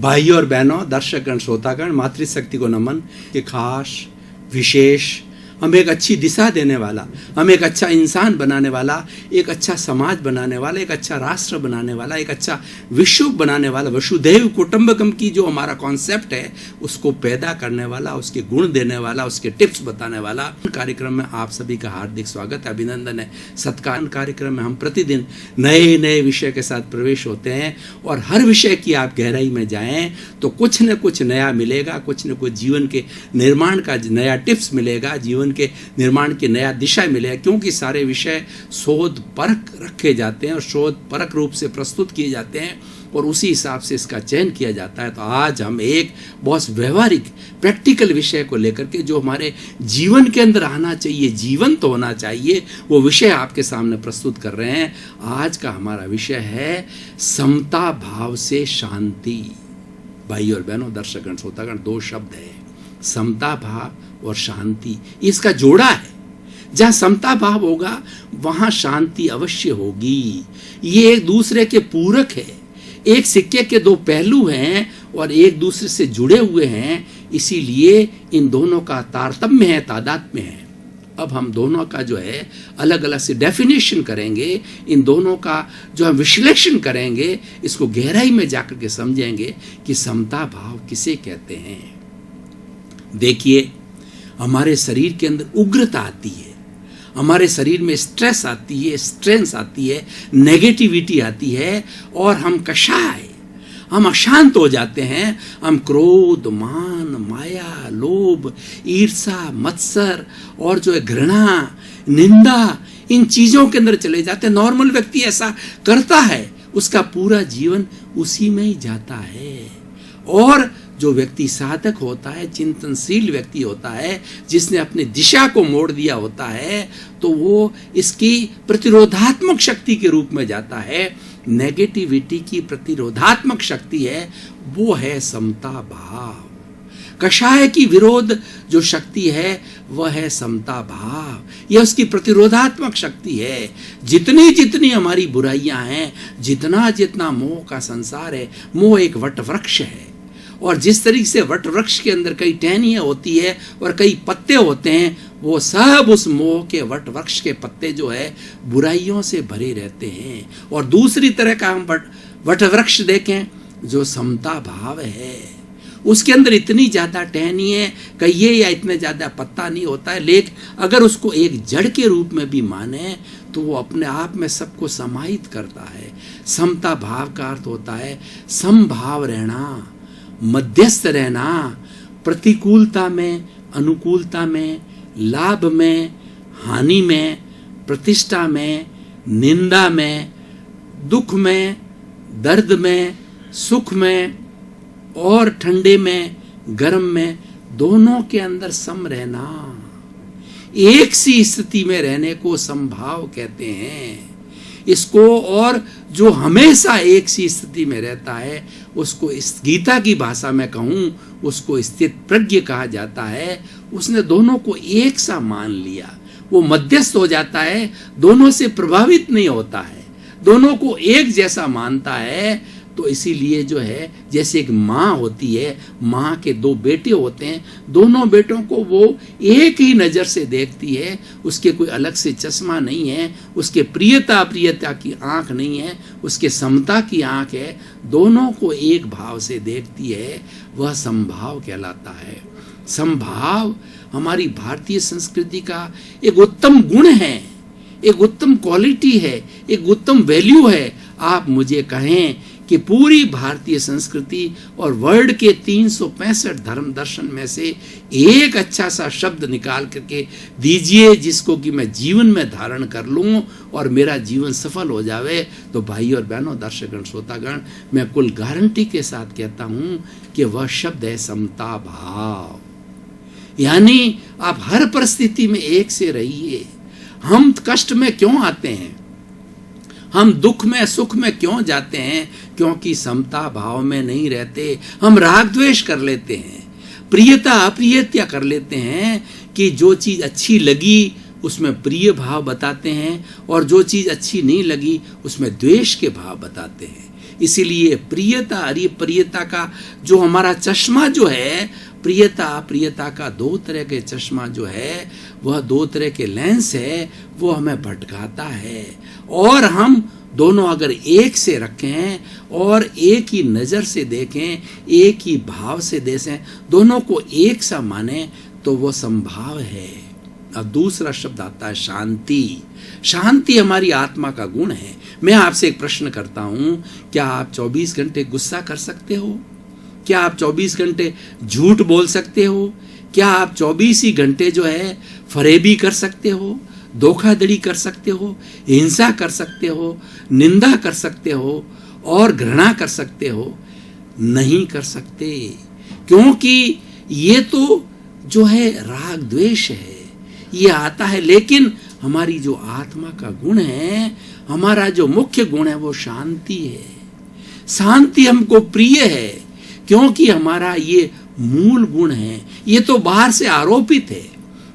भाइयों और बहनों, दर्शकगण, श्रोतागण, मातृशक्ति को नमन। कि खास, विशेष, हमें एक अच्छी दिशा देने वाला, हमें एक अच्छा इंसान बनाने वाला, एक अच्छा समाज बनाने वाला, एक अच्छा राष्ट्र बनाने वाला, एक अच्छा विश्व बनाने वाला, वसुधैव कुटुंबकम की जो हमारा कॉन्सेप्ट है उसको पैदा करने वाला, उसके गुण देने वाला, उसके टिप्स बताने वाला कार्यक्रम में आप सभी का हार्दिक स्वागत है, अभिनंदन है, सत्कार। कार्यक्रम में हम प्रतिदिन नए नए विषय के साथ प्रवेश होते हैं और हर विषय की आप गहराई में जाएं तो कुछ न कुछ नया मिलेगा, कुछ न कुछ जीवन के निर्माण का नया टिप्स मिलेगा, जीवन के निर्माण की नया दिशा मिलेगा। क्योंकि सारे विषय शोध परख रखे जाते हैं और शोध परख रूप से प्रस्तुत किए जाते हैं और उसी हिसाब से इसका चयन किया जाता है। तो आज हम एक बहुत व्यवहारिक प्रैक्टिकल विषय को लेकर के जो हमारे जीवन के अंदर आना चाहिए, जीवन तो होना चाहिए, वो विषय आपके सामने प्रस्तुत कर रहे हैं। आज का हमारा विषय है समता भाव से शांति। भाइयों और बहनों, दर्शकगण, श्रोतागण, दो शब्द है, समता भाव और शांति। इसका जोड़ा है। जहां समता भाव होगा वहां शांति अवश्य होगी। ये एक दूसरे के पूरक है, एक सिक्के के दो पहलू हैं और एक दूसरे से जुड़े हुए हैं, इसीलिए इन दोनों का तारतम्य है, तादात्म्य है। अब हम दोनों का जो है अलग अलग से डेफिनेशन करेंगे, इन दोनों का जो हम विश्लेषण करेंगे, इसको गहराई में जाकर के समझेंगे कि समता भाव किसे कहते हैं। देखिए, हमारे शरीर के अंदर उग्रता आती है, हमारे शरीर में स्ट्रेस आती है, स्ट्रेस आती है, नेगेटिविटी आती है और हम कषाय, हम अशांत हो जाते हैं। हम क्रोध, मान, माया, लोभ, ईर्षा, मत्सर और जो है घृणा, निंदा, इन चीजों के अंदर चले जाते हैं। नॉर्मल व्यक्ति ऐसा करता है, उसका पूरा जीवन उसी में ही जाता है। और जो व्यक्ति साधक होता है, चिंतनशील व्यक्ति होता है, जिसने अपनी दिशा को मोड़ दिया होता है, तो वो इसकी प्रतिरोधात्मक शक्ति के रूप में जाता है। नेगेटिविटी की प्रतिरोधात्मक शक्ति है, वो है समता भाव। कषाय की विरोध जो शक्ति है वह है समता भाव। यह उसकी प्रतिरोधात्मक शक्ति है। जितनी जितनी हमारी बुराइयां हैं, जितना जितना मोह का संसार है, मोह एक वट वृक्ष है और जिस तरीके से वट वृक्ष के अंदर कई टहनियां होती है और कई पत्ते होते हैं, वो सब उस मोह के वट वृक्ष के पत्ते जो है बुराइयों से भरे रहते हैं। और दूसरी तरह का हम वट वृक्ष देखें जो समता भाव है, उसके अंदर इतनी ज्यादा टहनी है कहिए या इतने ज्यादा पत्ता नहीं होता है, लेकिन अगर उसको एक जड़ के रूप में भी माने तो वो अपने आप में सबको समाहित करता है। समता भाव का अर्थ होता है समभाव रहना, मध्यस्थ रहना, प्रतिकूलता में, अनुकूलता में, लाभ में, हानि में, प्रतिष्ठा में, निंदा में, दुख में, दर्द में, सुख में और ठंडे में, गर्म में, दोनों के अंदर सम रहना। एक सी स्थिति में रहने को समभाव कहते हैं इसको। और जो हमेशा एक सी स्थिति में रहता है उसको, इस गीता की भाषा में कहूं, उसको स्थित प्रज्ञ कहा जाता है। उसने दोनों को एक सा मान लिया, वो मध्यस्थ हो जाता है, दोनों से प्रभावित नहीं होता है, दोनों को एक जैसा मानता है। तो इसीलिए जो है, जैसे एक माँ होती है, माँ के दो बेटे होते हैं, दोनों बेटों को वो एक ही नज़र से देखती है, उसके कोई अलग से चश्मा नहीं है, उसके प्रियता अप्रियता की आंख नहीं है, उसके समता की आंख है, दोनों को एक भाव से देखती है, वह समभाव कहलाता है। समभाव हमारी भारतीय संस्कृति का एक उत्तम गुण है, एक उत्तम क्वालिटी है, एक उत्तम वैल्यू है। आप मुझे कहें कि पूरी भारतीय संस्कृति और वर्ल्ड के 365 धर्म दर्शन में से एक अच्छा सा शब्द निकाल करके दीजिए जिसको कि मैं जीवन में धारण कर लूं और मेरा जीवन सफल हो जावे, तो भाइयों और बहनों, दर्शकगण, श्रोतागण, मैं कुल गारंटी के साथ कहता हूं कि वह शब्द है समता भाव। यानी आप हर परिस्थिति में एक से रहिए। हम कष्ट में क्यों आते हैं, हम दुख में सुख में क्यों जाते हैं? क्योंकि समता भाव में नहीं रहते। हम राग द्वेष कर लेते हैं, प्रियता अप्रियता कर लेते हैं कि जो चीज अच्छी लगी उसमें प्रिय भाव बताते हैं और जो चीज अच्छी नहीं लगी उसमें द्वेष के भाव बताते हैं। इसीलिए प्रियता, अरे प्रियता का जो हमारा चश्मा जो है, प्रियता का दो तरह के चश्मा जो है, वह दो तरह के लेंस है, वो हमें भटकाता है। और हम दोनों अगर एक से रखें और एक ही नज़र से देखें, एक ही भाव से देखें, दोनों को एक सा माने, तो वो संभाव है। अब दूसरा शब्द आता है शांति। शांति हमारी आत्मा का गुण है। मैं आपसे एक प्रश्न करता हूं, क्या आप 24 घंटे गुस्सा कर सकते हो? क्या आप 24 घंटे झूठ बोल सकते हो? क्या आप 24 ही घंटे जो है फरेबी कर सकते हो, धोखाधड़ी कर सकते हो, हिंसा कर सकते हो, निंदा कर सकते हो और घृणा कर सकते हो? नहीं कर सकते, क्योंकि ये तो जो है राग द्वेष है, ये आता है। लेकिन हमारी जो आत्मा का गुण है, हमारा जो मुख्य गुण है, वो शांति है। शांति हमको प्रिय है, क्योंकि हमारा ये मूल गुण है। ये तो बाहर से आरोपित है।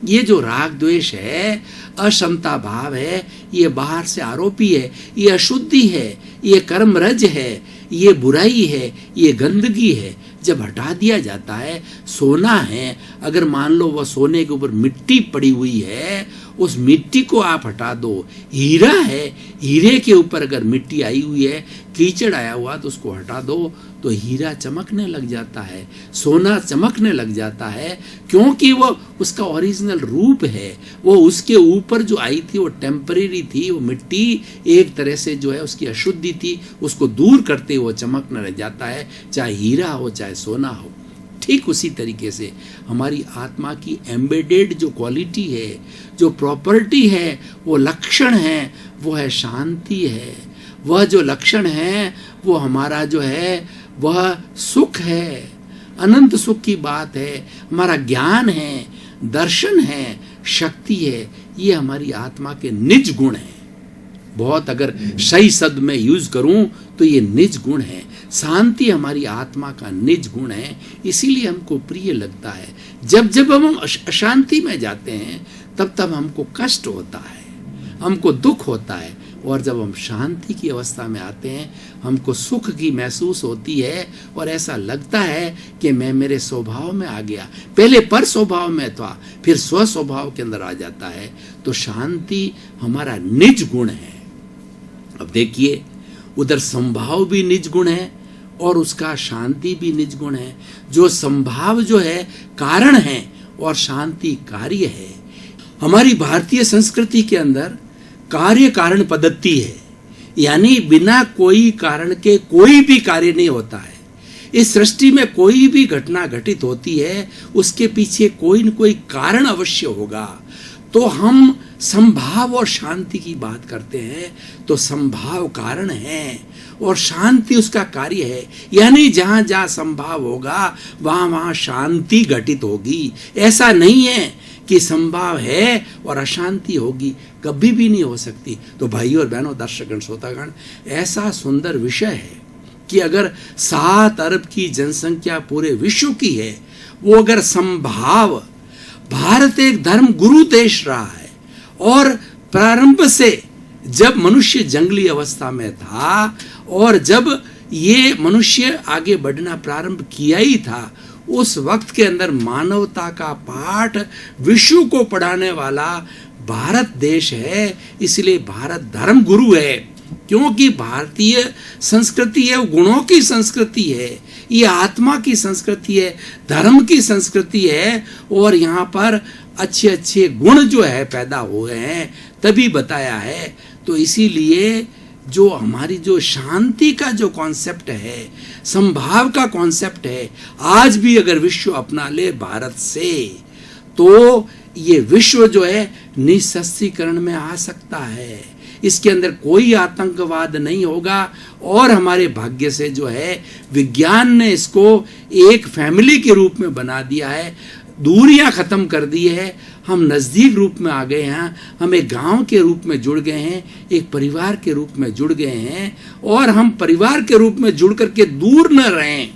ये जो राग द्वेष है, अक्षमता भाव है, ये बाहर से आरोपी है, ये अशुद्धि है, ये कर्म रज है, ये बुराई है, ये गंदगी है। जब हटा दिया जाता है, सोना है, अगर मान लो वह सोने के ऊपर मिट्टी पड़ी हुई है, उस मिट्टी को आप हटा दो। हीरा है, हीरे के ऊपर अगर मिट्टी आई हुई है, कीचड़ आया हुआ, तो उसको हटा दो, तो हीरा चमकने लग जाता है, सोना चमकने लग जाता है, क्योंकि वो उसका ओरिजिनल रूप है। वो उसके ऊपर जो आई थी वो टेम्परेरी थी, वो मिट्टी एक तरह से जो है उसकी अशुद्धि थी, उसको दूर करते हुए चमकने लग जाता है, चाहे हीरा हो चाहे सोना हो। ठीक उसी तरीके से हमारी आत्मा की एम्बेडेड जो क्वालिटी है, जो प्रॉपर्टी है, वो लक्षण है, वो है शांति है। वह जो लक्षण है, वो हमारा जो है वह सुख है, अनंत सुख की बात है, हमारा ज्ञान है, दर्शन है, शक्ति है। ये हमारी आत्मा के निज गुण हैं। बहुत अगर सही शब्द में यूज करूं तो ये निज गुण है। शांति हमारी आत्मा का निज गुण है, इसीलिए हमको प्रिय लगता है। जब जब हम अशांति में जाते हैं, तब तब हमको कष्ट होता है, हमको दुख होता है। और जब हम शांति की अवस्था में आते हैं, हमको सुख की महसूस होती है और ऐसा लगता है कि मैं मेरे स्वभाव में आ गया। पहले पर स्वभाव में था, फिर स्व स्वभाव के अंदर आ जाता है। तो शांति हमारा निज गुण है। अब देखिए, उधर संभाव भी निज गुण है और उसका शांति भी निज गुण है। जो संभाव जो है कारण है और शांति कार्य है। हमारी भारतीय संस्कृति के अंदर कार्य कारण पद्धति है, यानी बिना कोई कारण के कोई भी कार्य नहीं होता है। इस सृष्टि में कोई भी घटना घटित होती है, उसके पीछे कोई न कोई कारण अवश्य होगा। तो हम संभाव और शांति की बात करते हैं, तो संभाव कारण है और शांति उसका कार्य है। यानी जहां जहां संभाव होगा, वहां वहां शांति घटित होगी। ऐसा नहीं है कि संभाव है और अशांति होगी, कभी भी नहीं हो सकती। तो भाइयों और बहनों, दर्शकगण, श्रोतागण, ऐसा सुंदर विषय है कि अगर 7 अरब की जनसंख्या पूरे विश्व की है, वो अगर संभाव, भारत एक धर्म गुरु देश रहा है और प्रारंभ से जब मनुष्य जंगली अवस्था में था और जब ये मनुष्य आगे बढ़ना प्रारंभ किया ही था, उस वक्त के अंदर मानवता का पाठ विश्व को पढ़ाने वाला भारत देश है। इसलिए भारत धर्म गुरु है, क्योंकि भारतीय संस्कृति है, वो गुणों की संस्कृति है, ये आत्मा की संस्कृति है, धर्म की संस्कृति है। और यहाँ पर अच्छे अच्छे गुण जो है पैदा हुए हैं, तभी बताया है। तो इसीलिए जो हमारी जो शांति का जो कॉन्सेप्ट है, संभाव का कॉन्सेप्ट है, आज भी अगर विश्व अपना ले भारत से, तो ये विश्व जो है निःशस्त्रीकरण में आ सकता है। इसके अंदर कोई आतंकवाद नहीं होगा। और हमारे भाग्य से जो है विज्ञान ने इसको एक फैमिली के रूप में बना दिया है, दूरियां खत्म कर दी है, हम नज़दीक रूप में आ गए हैं, हम एक गांव के रूप में जुड़ गए हैं, एक परिवार के रूप में जुड़ गए हैं। और हम परिवार के रूप में जुड़ करके दूर न रहें,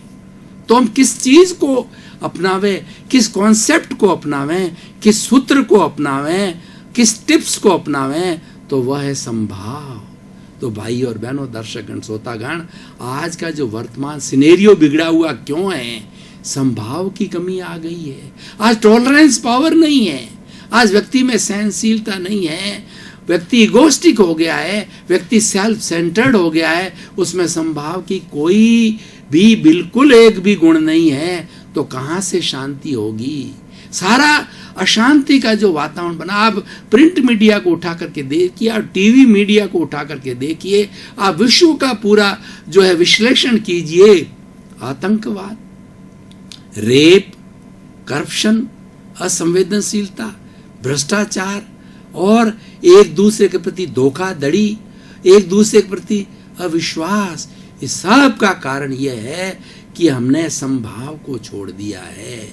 तो हम किस चीज़ को अपनावें, किस कॉन्सेप्ट को अपनावें, किस सूत्र को अपनावें, किस टिप्स को अपनावें, तो वह है संभाव। तो भाई और बहनों, दर्शकगण, श्रोतागण, आज का जो वर्तमान सिनेरियो बिगड़ा हुआ क्यों है? संभाव की कमी आ गई है। आज टॉलरेंस पावर नहीं है, आज व्यक्ति में सहनशीलता नहीं है, व्यक्ति इगोस्टिक हो गया है, व्यक्ति सेल्फ सेंटर्ड हो गया है, उसमें संभाव की कोई भी, बिल्कुल एक भी गुण नहीं है, तो कहाँ से शांति होगी? सारा अशांति का जो वातावरण बना, आप प्रिंट मीडिया को उठा करके देखिए, आप टीवी मीडिया को उठा करके देखिए, आप विश्व का पूरा जो है विश्लेषण कीजिए, आतंकवाद, रेप, करप्शन, असंवेदनशीलता, भ्रष्टाचार और एक दूसरे के प्रति धोखाधड़ी, एक दूसरे के प्रति अविश्वास, इस सब का कारण यह है कि हमने संभाव को छोड़ दिया है।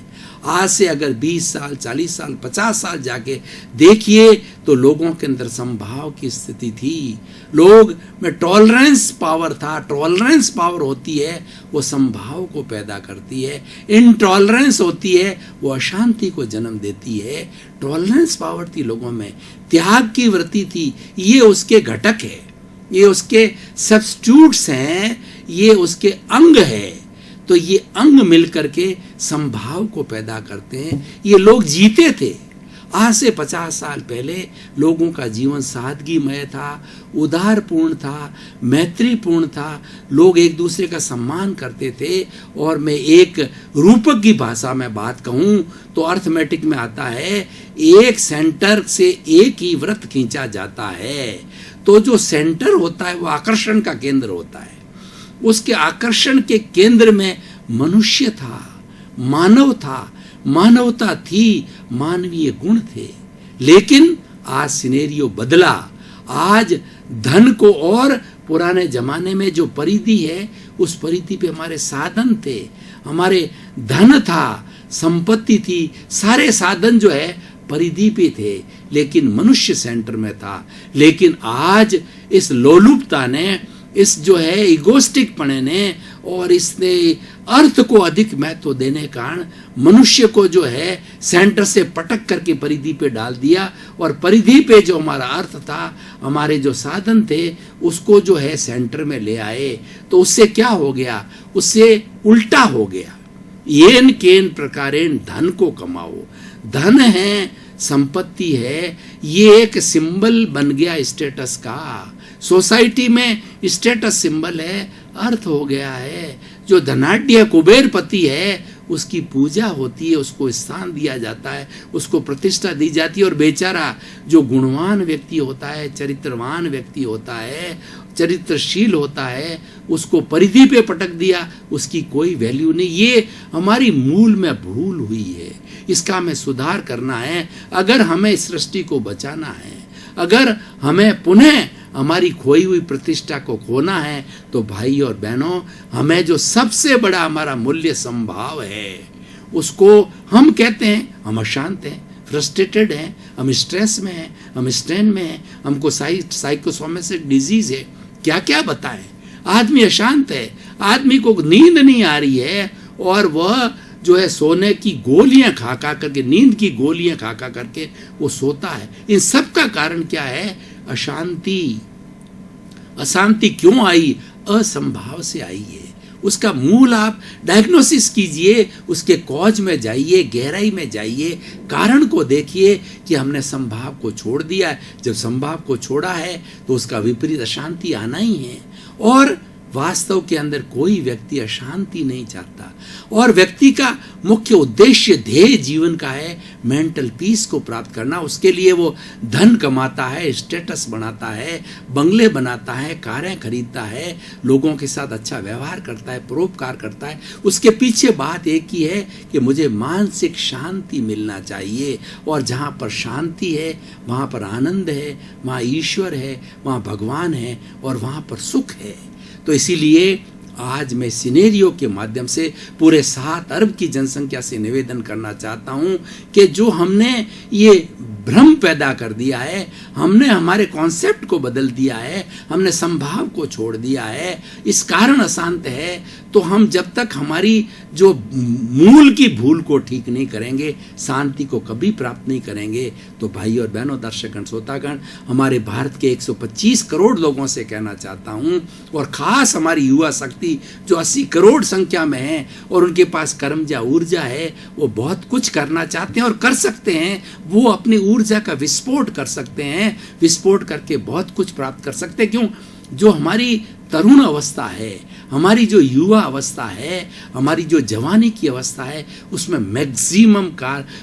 आज से अगर 20 साल, 40 साल, 50 साल जाके देखिए तो लोगों के अंदर संभाव की स्थिति थी, लोग में टॉलरेंस पावर था। टॉलरेंस पावर होती है वो संभाव को पैदा करती है, इनटॉलरेंस होती है वो अशांति को जन्म देती है। टॉलरेंस पावर थी लोगों में, त्याग की वृत्ति थी, ये उसके घटक है, ये उसके सब्स्टिट्यूट्स हैं, ये उसके अंग है। तो ये अंग मिलकर के संभाव को पैदा करते हैं। ये लोग जीते थे। आज से 50 साल पहले लोगों का जीवन सादगीमय था, उदारपूर्ण था, मैत्रीपूर्ण था, लोग एक दूसरे का सम्मान करते थे। और मैं एक रूपक की भाषा में बात कहूँ तो अर्थमेटिक में आता है, एक सेंटर से एक ही वृत्त खींचा जाता है। तो जो सेंटर होता है वो आकर्षण का केंद्र होता है, उसके आकर्षण के केंद्र में मनुष्य था, मानव था, मानवता थी, मानवीय गुण थे। लेकिन आज सिनेरियो बदला। आज धन को, और पुराने जमाने में जो परिधि है उस परिधि पे हमारे साधन थे, हमारे धन था, संपत्ति थी, सारे साधन जो है परिधि पे थे, लेकिन मनुष्य सेंटर में था। लेकिन आज इस लोलुपता ने, इस जो है इगोस्टिक पने ने, और इसने अर्थ को अधिक महत्व देने के कारण मनुष्य को जो है सेंटर से पटक करके परिधि पे डाल दिया। और परिधि पे जो हमारा अर्थ था, हमारे जो साधन थे, उसको जो है सेंटर में ले आए। तो उससे क्या हो गया? उससे उल्टा हो गया। येन केन प्रकारेण धन को कमाओ। धन है, संपत्ति है, ये एक सिंबल बन गया स्टेटस का। सोसाइटी में स्टेटस सिंबल है, अर्थ हो गया है। जो धनाढ्य कुबेरपति है उसकी पूजा होती है, उसको स्थान दिया जाता है, उसको प्रतिष्ठा दी जाती है। और बेचारा जो गुणवान व्यक्ति होता है, चरित्रवान व्यक्ति होता है, चरित्रशील होता है, उसको परिधि पे पटक दिया, उसकी कोई वैल्यू नहीं। ये हमारी मूल में भूल हुई है, इसका हमें सुधार करना है। अगर हमें सृष्टि को बचाना है, अगर हमें पुनः हमारी खोई हुई प्रतिष्ठा को खोना है, तो भाई और बहनों, हमें जो सबसे बड़ा हमारा मूल्य संभाव है, उसको हम कहते हैं हम अशांत हैं, फ्रस्ट्रेटेड हैं, हम स्ट्रेस में हैं, हम स्ट्रेन में हैं, हमको साइकोसोमेटिक डिजीज है, क्या क्या बताएं। आदमी अशांत है, आदमी को नींद नहीं आ रही है, और वह जो है सोने की गोलियां खा खा करके, नींद की गोलियां खा खा करके वो सोता है। इन सब का कारण क्या है? अशांति। अशांति क्यों आई? असंभाव से आई है। उसका मूल आप डायग्नोसिस कीजिए, उसके कॉज में जाइए, गहराई में जाइए, कारण को देखिए कि हमने संभाव को छोड़ दिया है। जब संभाव को छोड़ा है तो उसका विपरीत अशांति आना ही है। और वास्तव के अंदर कोई व्यक्ति अशांति नहीं चाहता, और व्यक्ति का मुख्य उद्देश्य, ध्येय जीवन का है मेंटल पीस को प्राप्त करना। उसके लिए वो धन कमाता है, स्टेटस बनाता है, बंगले बनाता है, कारें खरीदता है, लोगों के साथ अच्छा व्यवहार करता है, परोपकार करता है। उसके पीछे बात एक ही है कि मुझे मानसिक शांति मिलना चाहिए, और जहाँ पर शांति है वहाँ पर आनंद है, वहाँ ईश्वर है, वहाँ भगवान है, और वहाँ पर सुख है। तो इसीलिए आज मैं सिनेरियो के माध्यम से पूरे 7 अरब की जनसंख्या से निवेदन करना चाहता हूं कि जो हमने ये भ्रम पैदा कर दिया है, हमने हमारे कॉन्सेप्ट को बदल दिया है, हमने संभाव को छोड़ दिया है, इस कारण अशांत है। तो हम जब तक हमारी जो मूल की भूल को ठीक नहीं करेंगे, शांति को कभी प्राप्त नहीं करेंगे। तो भाई और बहनों, दर्शकगण, श्रोतागण, हमारे भारत के 125 करोड़ लोगों से कहना चाहता हूं, और खास हमारी युवा शक्ति जो 80 करोड़ संख्या में है और उनके पास कर्मजा ऊर्जा है, वो बहुत कुछ करना चाहते हैं और कर सकते हैं। वो अपनी ऊर्जा का विस्फोट कर सकते हैं, विस्फोट करके बहुत कुछ प्राप्त कर सकते हैं। क्यों? जो हमारी तरुण अवस्था है, हमारी जो युवा अवस्था है, हमारी जो जवानी की अवस्था है, उसमें मैक्सिमम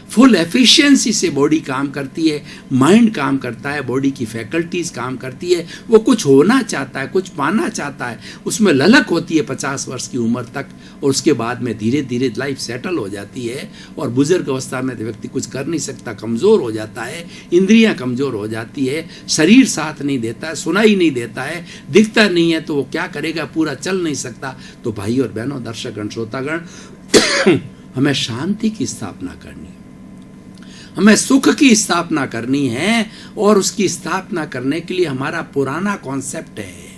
फुल एफिशिएंसी से बॉडी काम करती है, माइंड काम करता है, बॉडी की फैकल्टीज काम करती है। वो कुछ होना चाहता है, कुछ पाना चाहता है, उसमें ललक होती है 50 वर्ष की उम्र तक, और उसके बाद में धीरे धीरे लाइफ सेटल हो जाती है। और बुजुर्ग अवस्था में व्यक्ति कुछ कर नहीं सकता, कमज़ोर हो जाता है, इंद्रियां कमज़ोर हो जाती है, शरीर साथ नहीं देता है, सुनाई नहीं देता है, दिखता नहीं है, तो वो क्या करेगा, पूरा चल नहीं सकता। तो भाई और बहनों, दर्शकगण, श्रोतागण, हमें शांति की स्थापना करनी है, हमें सुख की स्थापना करनी है, और उसकी स्थापना करने के लिए हमारा पुराना कॉन्सेप्ट है,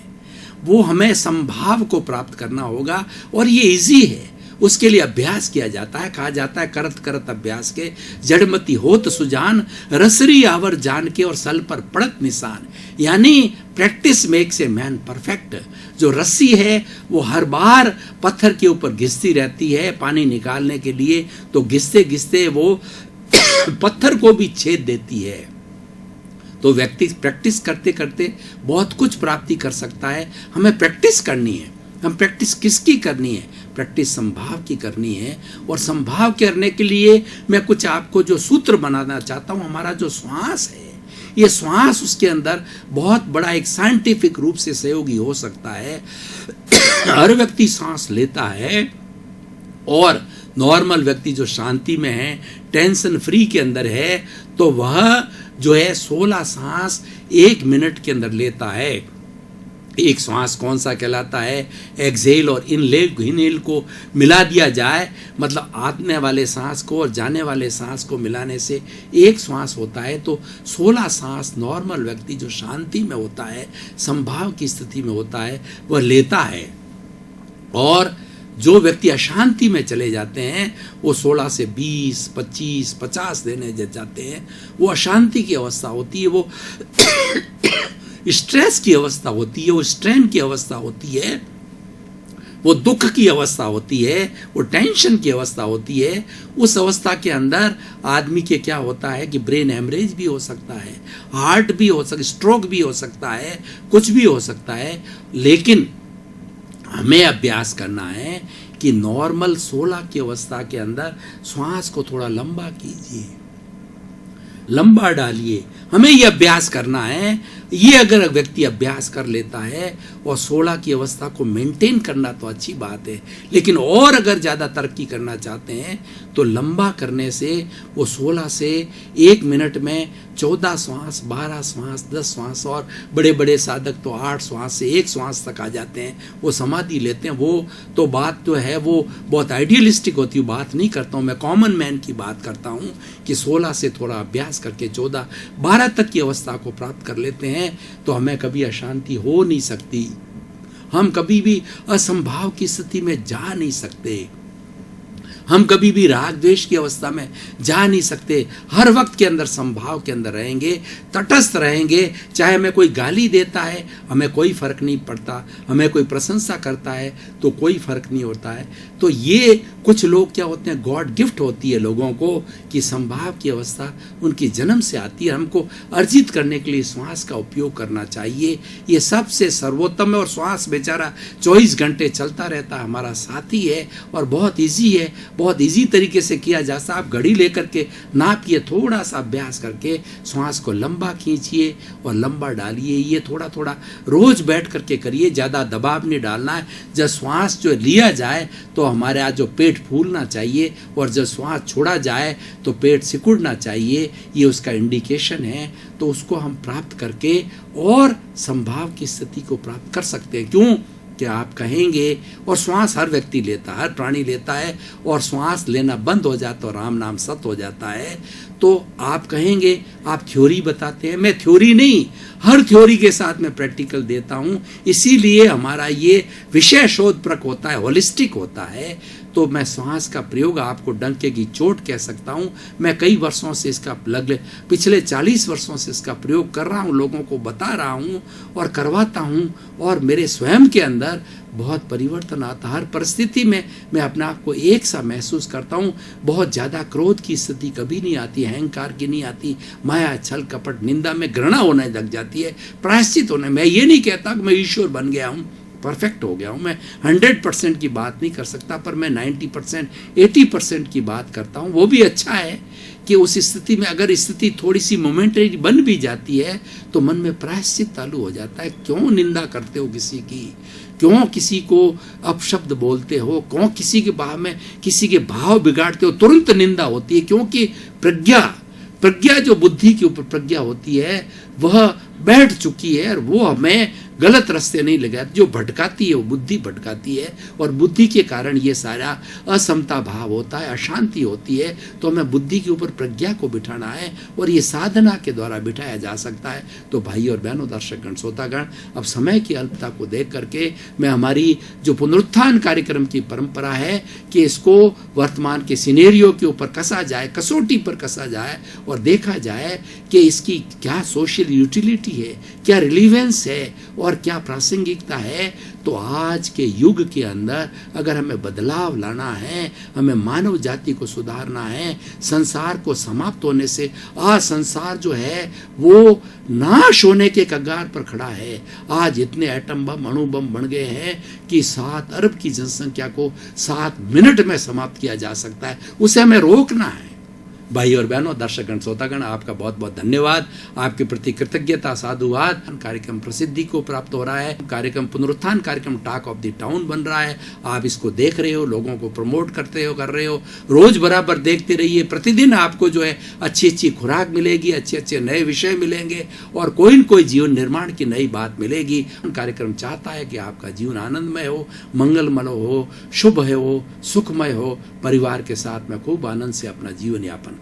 वो हमें संभाव को प्राप्त करना होगा। और ये इजी है, उसके लिए अभ्यास किया जाता है। कहा जाता है करत करत अभ्यास के जड़मती होत सुजान, रसरी आवर जान के और सल पर पड़त निशान। यानी practice makes a man perfect. जो रस्सी है वो हर बार पत्थर के ऊपर घिसती रहती है पानी निकालने के लिए, तो घिसते घिसते वो पत्थर को भी छेद देती है। तो व्यक्ति प्रैक्टिस करते करते बहुत कुछ प्राप्ति कर सकता है। हमें प्रैक्टिस करनी है। हम प्रैक्टिस किसकी करनी है? प्रैक्टिस संभाव की करनी है। और संभाव करने के लिए मैं कुछ आपको जो सूत्र बनाना चाहता हूं, हमारा जो श्वास है, ये श्वास उसके अंदर बहुत बड़ा एक साइंटिफिक रूप से सहयोगी हो सकता है। हर व्यक्ति सांस लेता है, और नॉर्मल व्यक्ति जो शांति में है, टेंशन फ्री के अंदर है, तो वह जो है 16 सांस 1 मिनट के अंदर लेता है। एक श्वास कौन सा कहलाता है? एक्सहेल और इनहेल को मिला दिया जाए, मतलब आने वाले सांस को और जाने वाले सांस को मिलाने से एक श्वास होता है। तो 16 सांस नॉर्मल व्यक्ति जो शांति में होता है, संभाव की स्थिति में होता है, वह लेता है। और जो व्यक्ति अशांति में चले जाते हैं, वो 16 से 20, 25, 50 देने जाते हैं। वो अशांति की अवस्था होती है, वो स्ट्रेस की अवस्था होती है, वो स्ट्रेन की अवस्था होती है, वो दुख की अवस्था होती है, वो टेंशन की अवस्था होती है। उस अवस्था के अंदर आदमी के क्या होता है कि ब्रेन हेमरेज भी हो सकता है, हार्ट भी हो सकता है, स्ट्रोक भी हो सकता है, कुछ भी हो सकता है। लेकिन हमें अभ्यास करना है कि नॉर्मल 16 की अवस्था के अंदर श्वास को थोड़ा लंबा कीजिए, लंबा डालिए। हमें यह अभ्यास करना है। ये अगर व्यक्ति अभ्यास कर लेता है और 16 की अवस्था को मेंटेन करना तो अच्छी बात है, लेकिन और अगर ज़्यादा तरक्की करना चाहते हैं तो लंबा करने से वो 16 से 1 मिनट में 14 श्वास, 12 श्वास, 10 श्वास, और बड़े बड़े साधक तो 8 श्वास से 1 श्वास तक आ जाते हैं, वो समाधि लेते हैं। वो तो बात जो है वो बहुत आइडियलिस्टिक होती है, बात नहीं करता हूँ मैं, कॉमन मैन की बात करता हूँ कि 16 से थोड़ा अभ्यास करके 14, 12 तक की अवस्था को प्राप्त कर लेते हैं, तो हमें कभी अशांति हो नहीं सकती। हम कभी भी असंभाव की स्थिति में जा नहीं सकते, हम कभी भी राग द्वेष की अवस्था में जा नहीं सकते। हर वक्त के अंदर संभाव के अंदर रहेंगे, तटस्थ रहेंगे। चाहे हमें कोई गाली देता है, हमें कोई फर्क नहीं पड़ता, हमें कोई प्रशंसा करता है तो कोई फर्क नहीं होता है। तो ये कुछ लोग क्या होते हैं, गॉड गिफ्ट होती है लोगों को कि संभाव की अवस्था उनकी जन्म से आती है। हमको अर्जित करने के लिए श्वास का उपयोग करना चाहिए, ये सबसे सर्वोत्तम है। और श्वास बेचारा 24 घंटे चलता रहता है, हमारा साथी है, और बहुत ईजी है, बहुत इजी तरीके से किया जा सकता। आप घड़ी लेकर के नापिए, थोड़ा सा अभ्यास करके श्वास को लंबा खींचिए और लंबा डालिए। ये थोड़ा थोड़ा रोज बैठ करके करिए, ज़्यादा दबाव नहीं डालना है। जब श्वास जो लिया जाए तो हमारे यहाँ जो पेट फूलना चाहिए, और जब श्वास छोड़ा जाए तो पेट सिकुड़ना चाहिए, ये उसका इंडिकेशन है। तो उसको हम प्राप्त करके और संभाव की स्थिति को प्राप्त कर सकते हैं। क्यों? कि आप कहेंगे, और श्वास हर व्यक्ति लेता है, हर प्राणी लेता है, और श्वास लेना बंद हो जाता है और राम नाम सत हो जाता है। तो तो आप कहेंगे आप थ्योरी बताते हैं, मैं थ्योरी नहीं, हर थ्योरी के साथ मैं प्रैक्टिकल देता हूं। इसीलिए हमारा ये विषय शोधप्रक होता है, होलिस्टिक होता है। तो मैं श्वास का प्रयोग आपको डंके की चोट कह सकता हूं। मैं कई वर्षों से इसका पिछले 40 वर्षों से इसका प्रयोग कर रहा हूं, लोगों को बता रहा हूं और करवाता हूं, और मेरे स्वयं के अंदर बहुत परिवर्तन आता। हर परिस्थिति में मैं अपने आप को एक सा महसूस करता हूँ। बहुत ज़्यादा क्रोध की स्थिति कभी नहीं आती, अहंकार की नहीं आती, माया छल कपट निंदा में घृणा होने लग जाती है, प्रायश्चित होने। मैं ये नहीं कहता कि मैं ईश्वर बन गया हूँ, परफेक्ट हो गया हूँ, मैं 100% की बात नहीं कर सकता, पर मैं 90% 80% की बात करता हूँ। वो भी अच्छा है कि उस स्थिति में अगर स्थिति थोड़ी सी मोमेंटरी बन भी जाती है तो मन में प्रायश्चित चालू हो जाता है। क्यों निंदा करते हो किसी की, क्यों किसी को अपशब्द बोलते हो, क्यों किसी के भाव बिगाड़ते हो। तुरंत निंदा होती है, क्योंकि प्रज्ञा जो बुद्धि के ऊपर प्रज्ञा होती है वह बैठ चुकी है और वो हमें गलत रास्ते नहीं लगाती। जो भटकाती है वो बुद्धि भटकाती है, और बुद्धि के कारण ये सारा असमता भाव होता है, अशांति होती है। तो हमें बुद्धि के ऊपर प्रज्ञा को बिठाना है, और ये साधना के द्वारा बिठाया जा सकता है। तो भाई और बहनों, दर्शकगण, श्रोतागण, अब समय की अल्पता को देख करके मैं हमारी जो पुनरुत्थान कार्यक्रम की परंपरा है कि इसको वर्तमान के सिनेरियो के ऊपर कसा जाए, कसौटी पर कसा जाए और देखा जाए कि इसकी क्या सोशल यूटिलिटी है, क्या रिलीवेंस है और क्या प्रासंगिकता है। तो आज के युग के अंदर अगर हमें बदलाव लाना है, हमें मानव जाति को सुधारना है, संसार को समाप्त होने से, आज संसार जो है वो नाश होने के कगार पर खड़ा है। आज इतने एटम बम, अणु बम बन गए हैं कि 7 अरब की जनसंख्या को 7 मिनट में समाप्त किया जा सकता है। उसे हमें रोकना है। भाई और बहनों, दर्शकगण, श्रोतागण, आपका बहुत बहुत धन्यवाद, आपके प्रति कृतज्ञता, साधुवाद। कार्यक्रम प्रसिद्धि को प्राप्त हो रहा है, कार्यक्रम पुनरुत्थान कार्यक्रम टॉक ऑफ द टाउन बन रहा है। आप इसको देख रहे हो, लोगों को प्रमोट कर रहे हो, रोज बराबर देखते रहिए। प्रतिदिन आपको जो है अच्छी अच्छी खुराक मिलेगी, अच्छे अच्छे नए विषय मिलेंगे और कोई न कोई जीवन निर्माण की नई बात मिलेगी। कार्यक्रम चाहता है कि आपका जीवन आनंदमय हो, मंगलमय हो, शुभ हो, सुखमय हो, परिवार के साथ में खूब आनंद से अपना जीवन यापन